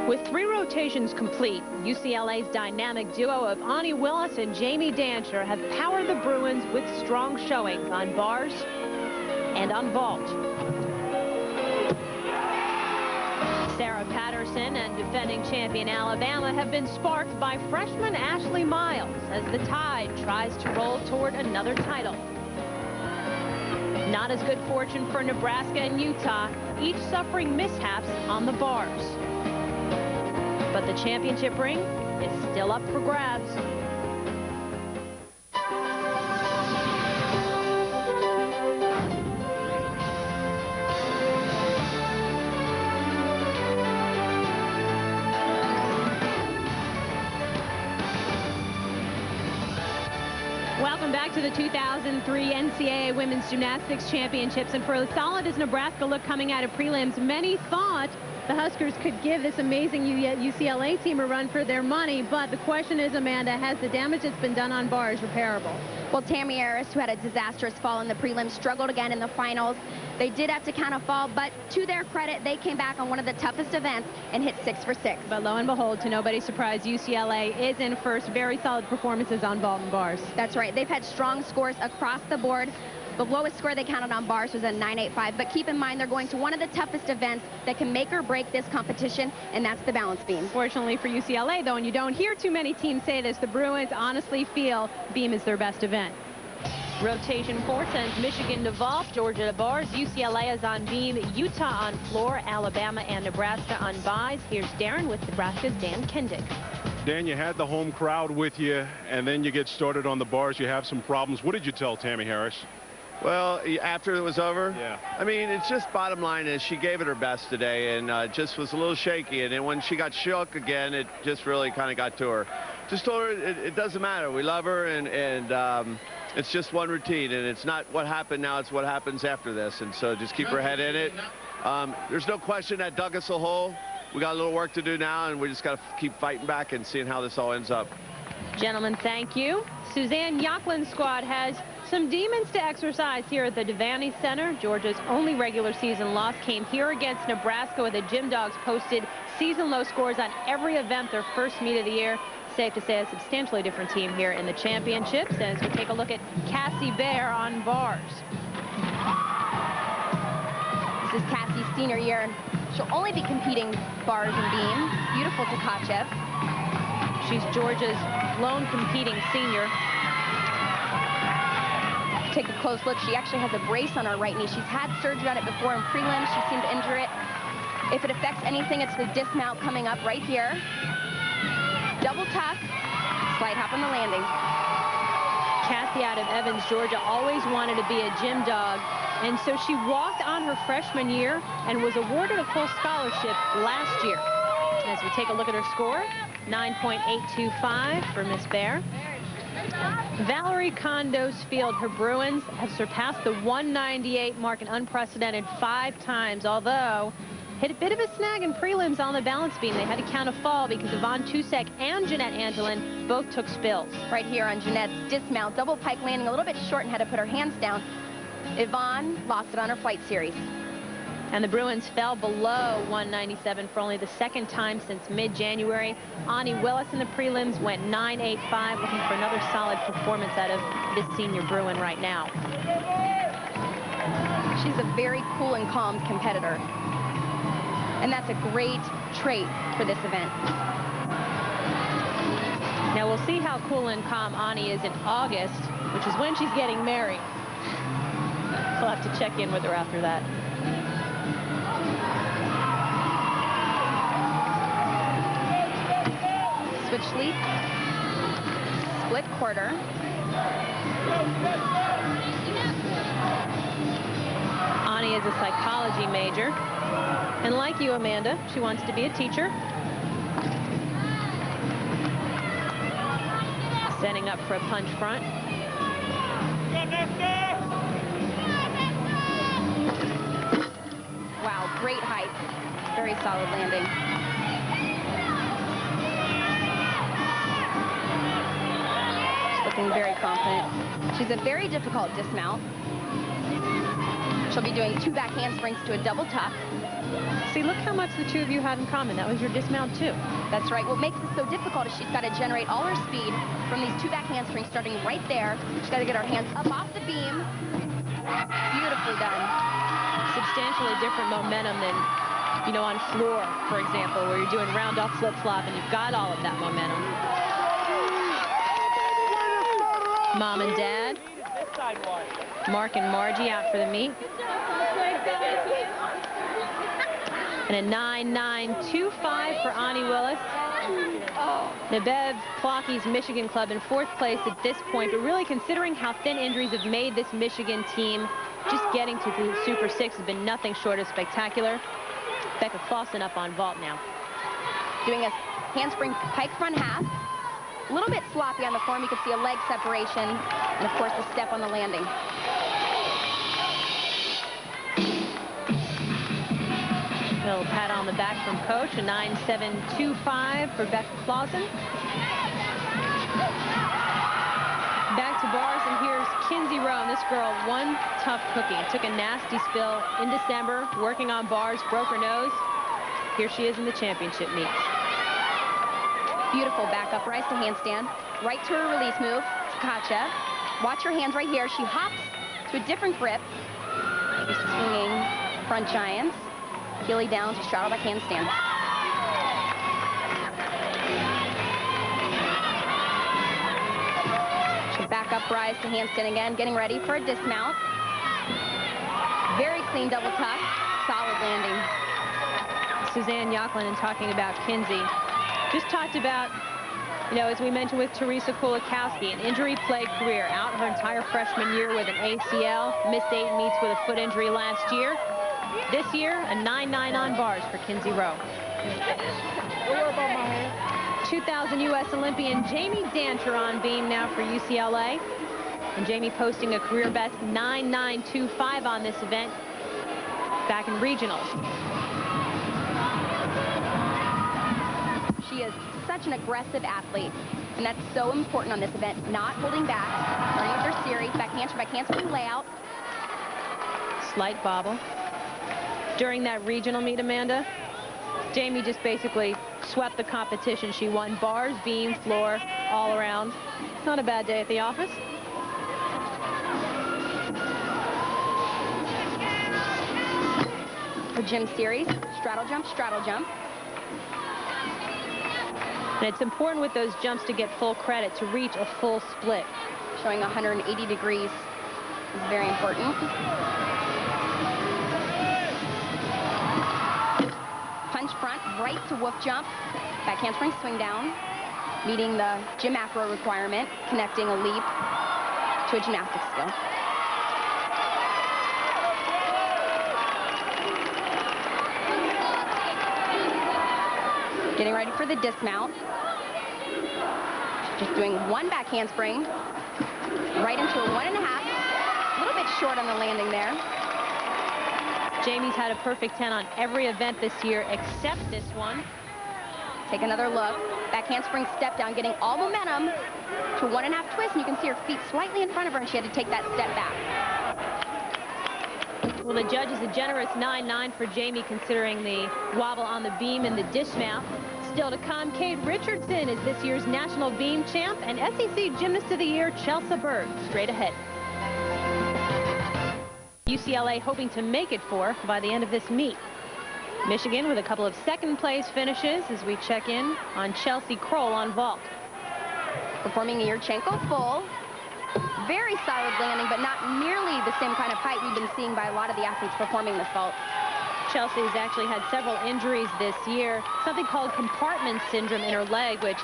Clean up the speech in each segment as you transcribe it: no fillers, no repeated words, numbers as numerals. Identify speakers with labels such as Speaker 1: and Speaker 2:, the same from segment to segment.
Speaker 1: With 3 rotations complete, UCLA's dynamic duo of Onnie Willis and Dantzscher have powered the Bruins with strong showings on bars and on vault. Sarah Patterson and defending champion Alabama have been sparked by freshman Ashley Miles as the Tide tries to roll toward another title. Not as good fortune for Nebraska and Utah, each suffering mishaps on the bars. But the championship ring is still up for grabs. Welcome back to the 2003 NCAA Women's Gymnastics Championships. And for as solid as Nebraska looked coming out of prelims, many thought the Huskers could give this amazing UCLA team a run for their money. But the question is, Amanda, has the damage that's been done on bars repairable?
Speaker 2: Well, Tammy Harris, who had a disastrous fall in the prelims, struggled again in the finals. They did have to count a fall, but to their credit, they came back on one of the toughest events and hit 6 for 6.
Speaker 1: But lo and behold, to nobody's surprise, UCLA is in first. Very solid performances on vault and bars.
Speaker 2: That's right. They've had strong scores across the board. The lowest score they counted on bars was a 9.85. But keep in mind, they're going to one of the toughest events that can make or break this competition, and that's the balance beam.
Speaker 1: Fortunately for UCLA, though, and you don't hear too many teams say this, the Bruins honestly feel beam is their best event. Rotation 4 sends Michigan to vault, Georgia to bars, UCLA is on beam, Utah on floor, Alabama and Nebraska on buys. Here's Darren with Nebraska's Dan Kendick.
Speaker 3: Dan, you had the home crowd with you, and then you get started on the bars. You have some problems. What did you tell Tammy Harris?
Speaker 4: Well, after it was over,
Speaker 3: yeah.
Speaker 4: I mean, it's just bottom line is she gave it her best today and just was a little shaky. And then when she got shook again, it just really kind of got to her. Just told her it doesn't matter. We love her, and it's just one routine. And it's not what happened now. It's what happens after this. And so just keep her head in it. There's no question that dug us a hole. We got a little work to do now, and we just got to keep fighting back and seeing how this all ends up.
Speaker 1: Gentlemen, thank you. Suzanne Yocklin's squad has some demons to exercise here at the Devaney Center. Georgia's only regular season loss came here against Nebraska, where the Gym Dogs posted season-low scores on every event, their first meet of the year. Safe to say a substantially different team here in the championships. And as we take a look at Cassie Bair on bars.
Speaker 2: This is Cassie's senior year. She'll only be competing bars and beam. Beautiful Tkachev.
Speaker 1: She's Georgia's lone competing senior.
Speaker 2: Take a close look. She actually has a brace on her right knee. She's had surgery on it before in prelims. She seemed to injure it. If it affects anything, it's the dismount coming up right here. Double tuck, slide hop on the landing.
Speaker 1: Cassie out of Evans, Georgia, always wanted to be a gym dog, and so she walked on her freshman year and was awarded a full scholarship last year. As we take a look at her score, 9.825 for Miss Bair. Valerie Kondos Field, her Bruins have surpassed the 198 mark, an unprecedented 5 times, although hit a bit of a snag in prelims on the balance beam. They had to count a fall because Yvonne Tusek and Jeanette Antolin both took spills.
Speaker 2: Right here on Jeanette's dismount, double pike landing a little bit short and had to put her hands down. Yvonne lost it on her flight series.
Speaker 1: And the Bruins fell below 197 for only the 2nd time since mid-January. Onnie Willis in the prelims went 9.85, looking for another solid performance out of this senior Bruin right now.
Speaker 2: She's a very cool and calm competitor. And that's a great trait for this event.
Speaker 1: Now we'll see how cool and calm Onnie is in August, which is when she's getting married. We'll have to check in with her after that.
Speaker 2: Switch leap, split quarter.
Speaker 1: Onnie is a psychology major. And like you, Amanda, she wants to be a teacher. Setting up for a punch front.
Speaker 2: Wow, great height. Very solid landing. She's looking very confident. She's a very difficult dismount. She'll be doing 2 back handsprings to a double tuck.
Speaker 1: See, look how much the two of you had in common. That was your dismount, too.
Speaker 2: That's right. What makes this so difficult is she's got to generate all her speed from these two back handsprings starting right there. She's got to get her hands up off the beam. Beautifully done.
Speaker 1: Substantially different momentum than, you know, on floor, for example, where you're doing round-off flip-flop and you've got all of that momentum. Mom and Dad, Mark and Margie out for the meet. And a 9.925 for Onnie Willis. Nebev Plocky's Michigan club in 4th place at this point, but really considering how thin injuries have made this Michigan team, just getting to the Super 6 has been nothing short of spectacular. Clauson up on vault now.
Speaker 2: Doing a handspring pike front half. A little bit sloppy on the form. You can see a leg separation, and of course the step on the landing.
Speaker 1: A little pat on the back from coach, a 9.725 for Clauson. Back to bars, and here's Kinsey Rowe. And this girl, one tough cookie. Took a nasty spill in December, working on bars, broke her nose. Here she is in the championship meet.
Speaker 2: Beautiful back up rise to handstand. Right to her release move, Kacha. Watch her hands right here. She hops to a different grip. She's swinging front giants. Heely down to straddle back handstand. She'll back up rise to handstand again, getting ready for a dismount. Very clean double tuck, solid landing.
Speaker 1: Suzanne Yochlin, and talking about Kinsey, just talked about, you know, as we mentioned with Teresa Kulikowski, an injury-plagued career, out her entire freshman year with an ACL, missed 8 meets with a foot injury last year. This year, a 9.9 on bars for Kinsey Rowe. 2000 U.S. Olympian Jamie Dantzscher on beam now for UCLA. And Jamie posting a career best 9.925 on this event back in regionals.
Speaker 2: She is such an aggressive athlete, and that's so important on this event. Not holding back, starting with her series, back handspring layout.
Speaker 1: Slight bobble. During that regional meet, Amanda, Jamie just basically swept the competition. She won bars, beam, floor, all around. Not a bad day at the office.
Speaker 2: Her gym series, straddle jump, straddle jump.
Speaker 1: And it's important with those jumps to get full credit, to reach a full split.
Speaker 2: Showing 180 degrees is very important. Punch front, right to whoop jump. Back handspring swing down. Meeting the gym acro requirement, connecting a leap to a gymnastics skill. Getting ready for the dismount. Just doing one back handspring. Right into a 1.5. A little bit short on the landing there.
Speaker 1: Jamie's had a perfect 10 on every event this year except this one.
Speaker 2: Take another look. Back handspring step down, getting all momentum to a 1.5 twist, and you can see her feet slightly in front of her, and she had to take that step back.
Speaker 1: Well, the judge is a generous 9.9 for Jamie, considering the wobble on the beam and the dismount. Still to come, Kate Richardson is this year's national beam champ, and SEC Gymnast of the Year, Chelsa Byrd, straight ahead. UCLA hoping to make it 4 by the end of this meet. Michigan with a couple of second-place finishes as we check in on Chelsea Kroll on vault.
Speaker 2: Performing a Yurchenko full. Very solid landing, but not nearly the same kind of height we've been seeing by a lot of the athletes performing this vault.
Speaker 1: Chelsea has actually had several injuries this year, something called compartment syndrome in her leg, which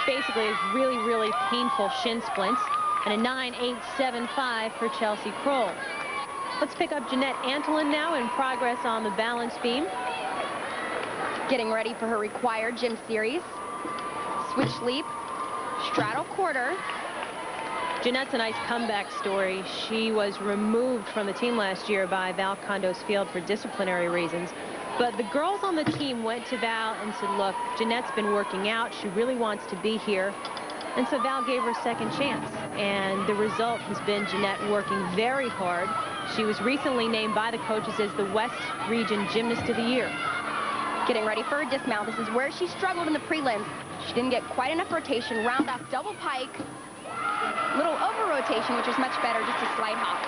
Speaker 1: basically is really, really painful shin splints, and a 9.875 for Chelsea Kroll. Let's pick up Jeanette Antolin now in progress on the balance beam.
Speaker 2: Getting ready for her required gym series. Switch leap, straddle quarter.
Speaker 1: Jeanette's a nice comeback story. She was removed from the team last year by Val Condos Field for disciplinary reasons. But the girls on the team went to Val and said, look, Jeanette's been working out. She really wants to be here. And so Val gave her a second chance. And the result has been Jeanette working very hard. She was recently named by the coaches as the West Region Gymnast of the Year.
Speaker 2: Getting ready for a dismount. This is where she struggled in the prelims. She didn't get quite enough rotation. Roundhouse double pike. Little over rotation, which was much better, just a slight hop.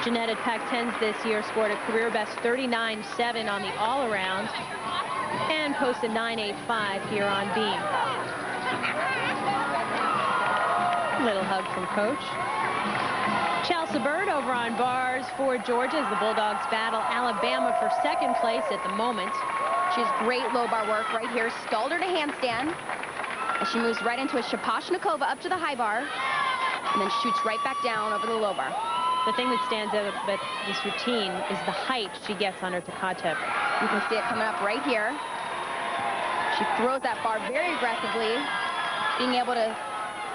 Speaker 1: Jeanette at Pac-10s this year scored a career best 39.7 on the all-around and posted 9.85 here on beam. Little hug from coach. Chelsa Byrd over on bars for Georgia as the Bulldogs battle Alabama for second place at the moment.
Speaker 2: She has great low bar work right here. Stalled her to handstand. And she moves right into a Shaposhnikova up to the high bar. And then shoots right back down over the low bar.
Speaker 1: The thing that stands out about this routine is the height she gets on her Takachev.
Speaker 2: You can see it coming up right here. She throws that bar very aggressively, being able to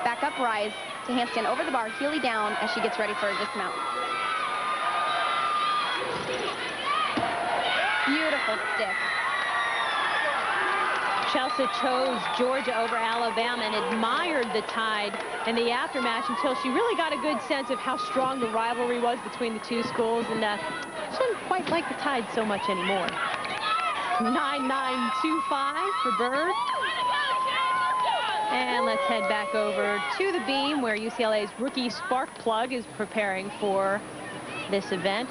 Speaker 2: back up rise to handstand over the bar, heely down as she gets ready for a dismount. Beautiful stick.
Speaker 1: Chelsa chose Georgia over Alabama and admired the Tide in the aftermatch until she really got a good sense of how strong the rivalry was between the two schools, and she didn't quite like the Tide so much anymore. 9.925 for Byrd. And let's head back over to the beam where UCLA's rookie spark plug is preparing for this event.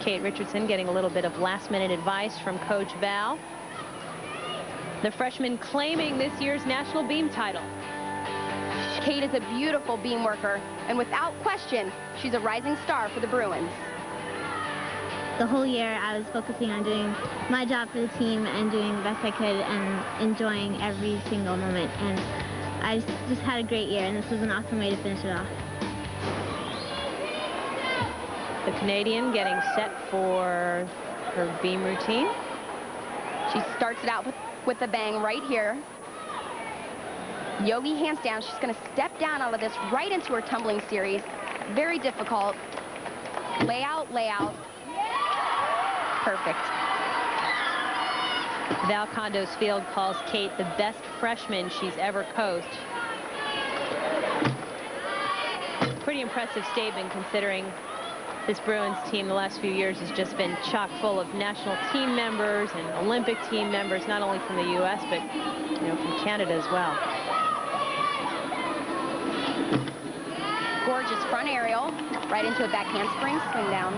Speaker 1: Kate Richardson getting a little bit of last-minute advice from Coach Val. The freshman claiming this year's national beam title.
Speaker 2: Kate is a beautiful beam worker, and without question, she's a rising star for the Bruins.
Speaker 5: The whole year I was focusing on doing my job for the team and doing the best I could and enjoying every single moment. And I just had a great year, and this was an awesome way to finish it off.
Speaker 1: The Canadian getting set for her beam routine.
Speaker 2: She starts it out with the bang right here. Yogi handstand. She's going to step down out of this right into her tumbling series. Very difficult. Layout, layout. Perfect.
Speaker 1: Val Condo's field calls Kate the best freshman she's ever coached. Pretty impressive statement considering this Bruins team the last few years has just been chock full of national team members and Olympic team members, not only from the U.S., but from Canada as well.
Speaker 2: Gorgeous front aerial, right into a back handspring, swing down.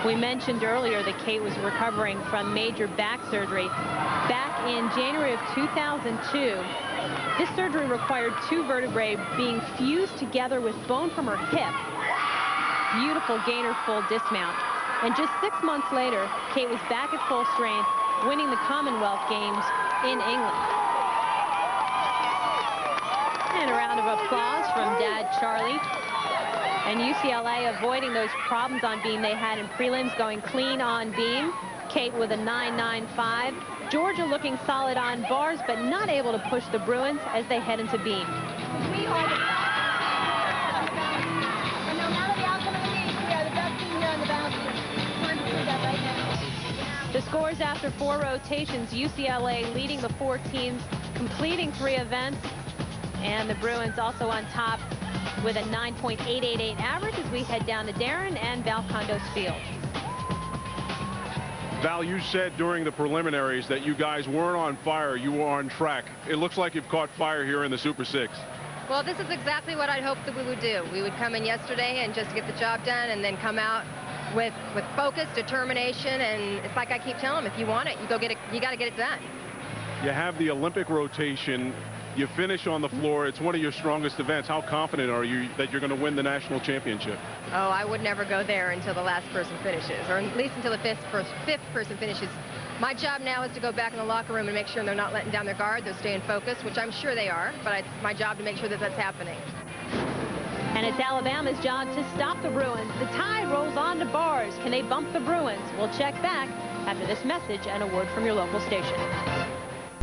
Speaker 1: We mentioned earlier that Kate was recovering from major back surgery back in January of 2002. This surgery required two vertebrae being fused together with bone from her hip. Beautiful gainer full dismount. And just 6 months later, Kate was back at full strength, winning the Commonwealth Games in England. And a round of applause from Dad Charlie. And UCLA avoiding those problems on beam they had in prelims, going clean on beam. Kate with a 9.95. Georgia looking solid on bars, but not able to push the Bruins as they head into beam. The scores after 4 rotations, UCLA leading the 4 teams, completing 3 events, and the Bruins also on top with a 9.888 average as we head down to Darren and Val Condo's field.
Speaker 3: Val, you said during the preliminaries that you guys weren't on fire, you were on track. It looks like you've caught fire here in the Super 6.
Speaker 6: Well, this is exactly what I'd hoped that we would do. We would come in yesterday and just get the job done and then come out with focus, determination, and it's like I keep telling them, if you want it, you go get it, you got to get it done.
Speaker 3: You have the Olympic rotation. You finish on the floor. It's one of your strongest events. How confident are you that you're going to win the national championship?
Speaker 6: Oh, I would never go there until the last person finishes, or at least until the fifth person finishes. My job now is to go back in the locker room and make sure they're not letting down their guard, they're staying focused, which I'm sure they are, but it's my job to make sure that that's happening.
Speaker 1: And it's Alabama's job to stop the Bruins. The Tide rolls on to bars. Can they bump the Bruins? We'll check back after this message and a word from your local station.